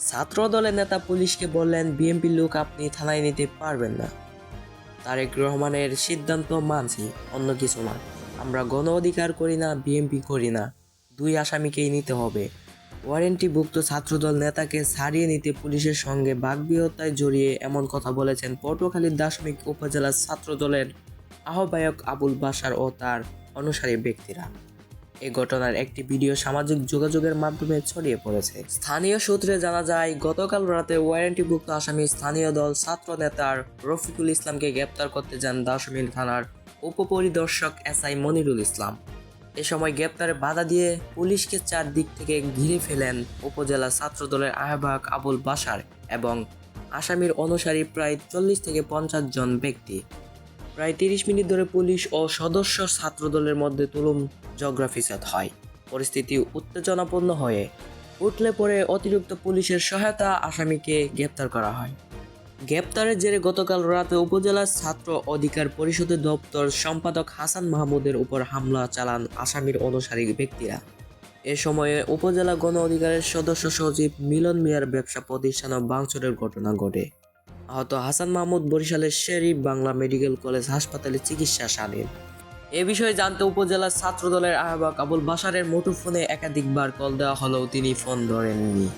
ছাত্র দলের নেতা পুলিশকে বললেন, বিএনপির লোক আপনি থানায় নিতে পারবেন না। তারেক রহমানের সিদ্ধান্ত মানছি, অন্য কিছু না। আমরা গণ অধিকার করি না, বিএনপি করি না। দুই আসামিকেই নিতে হবে। ওয়ারেন্টিভুক্ত ছাত্রদল নেতাকে ছাড়িয়ে নিতে পুলিশের সঙ্গে বাকবিতণ্ডায় জড়িয়ে এমন কথা বলেছেন পটুয়াখালীর দাশমিক উপজেলার ছাত্রদলের আহ্বায়ক আবুল বাশার ও তার অনুসারী ব্যক্তিরা। এ ঘটনার একটি ভিডিও সামাজিক যোগাযোগের মাধ্যমে ছড়িয়ে পড়েছে। স্থানীয় সূত্রে জানা যায়, গতকাল রাতে ওয়ারেন্টিভুক্ত আসামি স্থানীয় দল ছাত্র নেতার রফিকুল ইসলামকে গ্রেপ্তার করতে যান দাশমিক থানার উপপরিদর্শক এসআই মনিরুল ইসলাম। এ সময় গ্রেপ্তারে বাধা দিয়ে পুলিশকে চারদিক থেকে ঘিরে ফেলেন উপজেলা ছাত্রদলের আহ্বায়ক আবুল বাশার এবং আসামির অনুসারী প্রায় 40 থেকে 50 জন ব্যক্তি। প্রায় 30 মিনিট ধরে পুলিশ ও সদস্য ছাত্রদলের মধ্যে তুমুল ঝগড়া ফিসাদ হয়। পরিস্থিতি উত্তেজনাপূর্ণ হয়ে উঠলে পরে অতিরিক্ত পুলিশের সহায়তা আসামিকে গ্রেপ্তার করা হয়। গ্রেপ্তারের জেরে গতকাল রাতে উপজেলা ছাত্র অধিকার পরিষদের দপ্তর সম্পাদক হাসান মাহমুদের উপর হামলা চালান আসামির অনুসারী ব্যক্তিরা। এ সময়ে উপজেলা গণ অধিকারের সদস্য সচিব মিলন মিয়ার ব্যবসা প্রতিষ্ঠানে ভাঙচুরের ঘটনা ঘটে। আহত হাসান মাহমুদ বরিশালের শের-ই বাংলা মেডিকেল কলেজ হাসপাতালে চিকিৎসাধীন। এ বিষয়ে জানতে উপজেলার ছাত্রদলের আহ্বায়ক আবুল বাশারের মুঠোফোনে একাধিকবার কল দেওয়া হলেও তিনি ফোন ধরেননি।